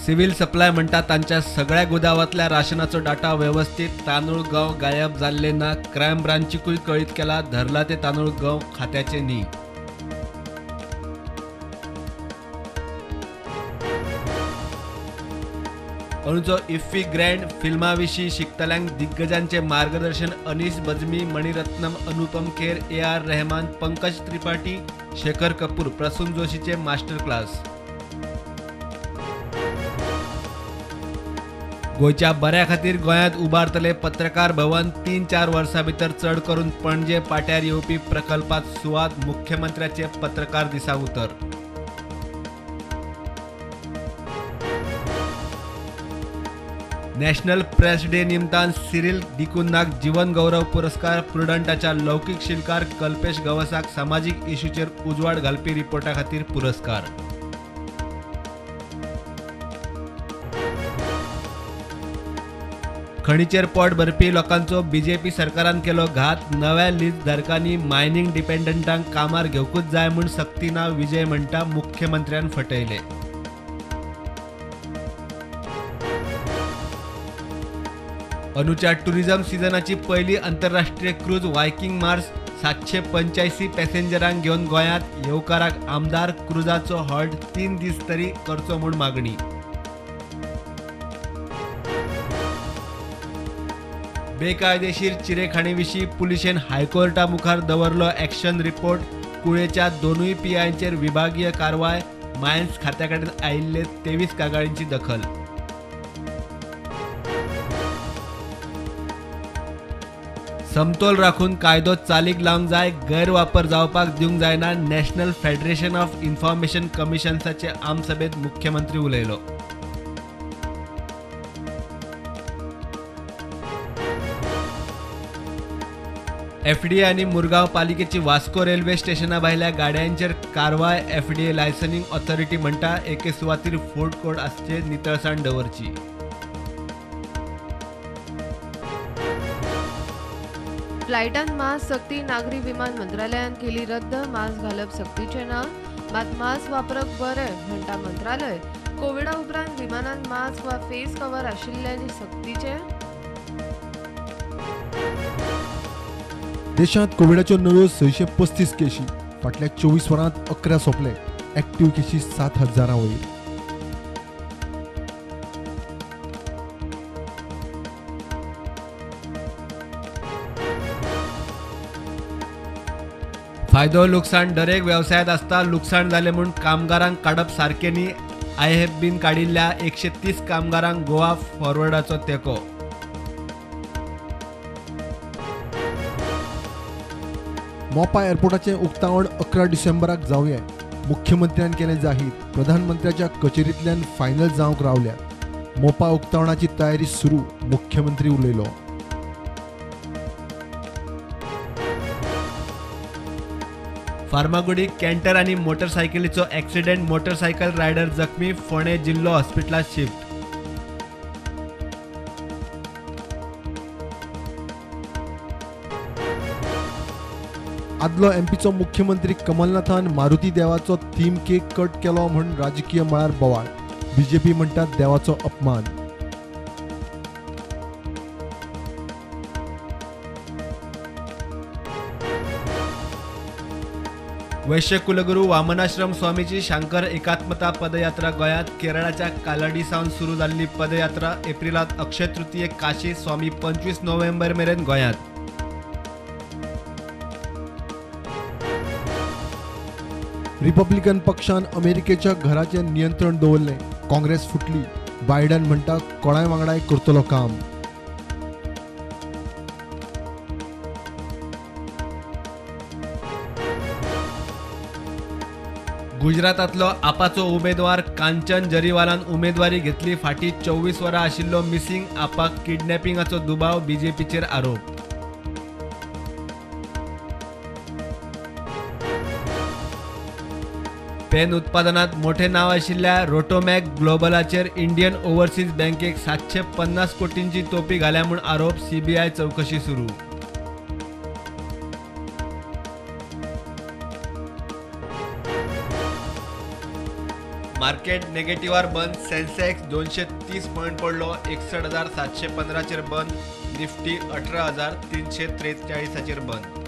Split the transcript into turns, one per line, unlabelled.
Civil supply म्हणटा तांच्या सगळ्या गोदावातल्या राशनाचो डाटा व्यवस्थित तांदूळ गंव गायब जाल्ले ना. क्रायम ब्रांचीकूय कळीत केला, धरला ते तांदूळ गंव खात्याचे न्ही. अणूचो इफ्फी ग्रँड फिल्माविशीं शिकतल्यांक दिग्गजांचे मार्गदर्शन. अनीस बज्मी, मणिरत्नम, अनुपम खेर, AR रहमान, पंकज त्रिपाठी, शेखर कपूर, प्रसून जोशीचे मास्टर क्लास. गोंयच्या बऱ्या खातीर गोंयांत उबारतले पत्रकार भवन. 3-4 वर्सां भितर चड करून पणजे पाट्यार येवपी प्रकल्पात सुवात. मुख्यमंत्र्याचे पत्रकार दिसा उतर. नॅशनल प्रेस डे निमतान सिरिल डिकुन्नाक जीवन गौरव पुरस्कार. प्रुडंटाच्या लौकीक शिलकार कल्पेश गवसाक सामाजीक इश्यूचेर उजवाड घालपी रिपोर्टा खातीर पुरस्कार. खणीचेर पोट भरपी लोकांचो BJP सरकारान केलो घात. नव्या लीज धारकांनी मायनिंग डिपेंडंटांक कामार घेवकूच जाय म्हूण सक्तीना विजय म्हणटा. मुख्यमंत्र्यान फटयले. अंदूच्या टुरिझम सिजनाची पहिली आंतरराष्ट्रीय क्रूज वायकिंग मार्स. 785 पॅसेंजरांक घेवन गोंयांत. येवकाराक आमदार क्रुजाचो हॉल्ट 3 दीस तरी करचो म्हूण मागणी. बेकायदेशीर चिरेखाणी विशीं पुलिशेन हायकोर्टा मुखार दवरलो एक्शन रिपोर्ट. कुळेच्या दोनूय PIंचेर विभागीय कारवाय. मायन्स खात्या कडेन आयिल्ले 23 कागाळींची दखल. समतोल राखून कायदो चालीक लावंक जाय. गैरवापर जावपाक दिवंक जायना. नॅशनल फेडरेशन ऑफ इन्फॉर्मेशन कमिशन्साचे आमसभेत मुख्यमंत्री उलयलो. FDA आनी मुरगांव पालिकेची वास्को रेल्वे स्टेशना भायल्या गाड्यांचेर कारवाय. FDA लायसनिंग ऑथॉरिटी म्हणटा एके सुवातेर फूड कोर्ट आसचे, नितळसाण दवरची.
फ्लायटांत मास्क सक्ती. नागरी विमान मंत्रालयान केली रद्द. मास्क घालप सक्तीचे ना, मात मास्क वापरप बरें म्हणटा मंत्रालय. कोविडा उपरांत विमानांत मास्क वा फेस कवर आशिल्ल्यांनी सक्तीचे.
देशांत कोविडाच्यो नव्यो 635 केशी. फाटल्या 24 वरांत 11 सोंपले. एक्टिव्ह केशी 7,000 वयर.
फायदो लुकसाण दरेक व्यवसायात आसता. लुकसाण जालें म्हूण कामगारांक काडप सारकें न्ही. IFBन काडिल्ल्या 130 कामगारांक गोवा फॉरवर्डाचो तेंको.
मोपा एअरपोर्टाचें उक्तावण 11 डिसेंबराक जावंये. मुख्यमंत्र्यान केलें जाहीर. प्रधानमंत्र्याच्या कचेरींतल्यान फायनल जावंक रावल्या. मोपा उक्तावणाची तयारी सुरू. मुख्यमंत्री उलयलो.
फार्मागुडी कॅन्टर आनी मोटरसायकलीचो ॲक्सिडेंट. मोटरसायकल रायडर जखमी. फोंडे जिल्लो हॉस्पिटलात शिफ्ट.
आदलो MPचो मुख्यमंत्री कमलनाथान मारुती देवाचो थीम केक कट केलो म्हूण राजकीय मळार बोवाळ. BJP म्हणटात देवाचो अपमान.
वैश्य कुलगुरू वामनाश्रम स्वामीची शांकर एकात्मता पदयात्रा गोंयांत. केरळाच्या कालडी सावन सुरू जाल्ली पदयात्रा. एप्रिलांत अक्षय तृतीयेक काशी. स्वामी 25 नोव्हेंबर मेरेन गोंयांत.
रिपब्लिकन पक्षान अमेरिकेच्या घराचेर नियंत्रण दवरलें. काँग्रेस फुटली. बायडन म्हणटा कोणाय वांगडाय करतलो काम.
गुजरातांतलो आपाचो उमेदवार कांचन जरीवालान उमेदवारी घेतली. फाटीं 24 वरां आशिल्लो मिसिंग. आपाक किडनॅपिंगाचो दुबाव. BJPचेर आरोप. पेन उत्पादनात मोठे नाव आशिल्ल्या रोटोमॅक ग्लोबलाचेर इंडियन ओव्हरसीज बँकेक 750 कोटींची तोपी घाल्या म्हूण आरोप. CBI चवकशी सुरू. मार्केट नेगेटिव्हार बंद. सेन्सेक्स 230 पॉईंट पडलो 61,715 बंद. निफ्टी 18,343 बंद.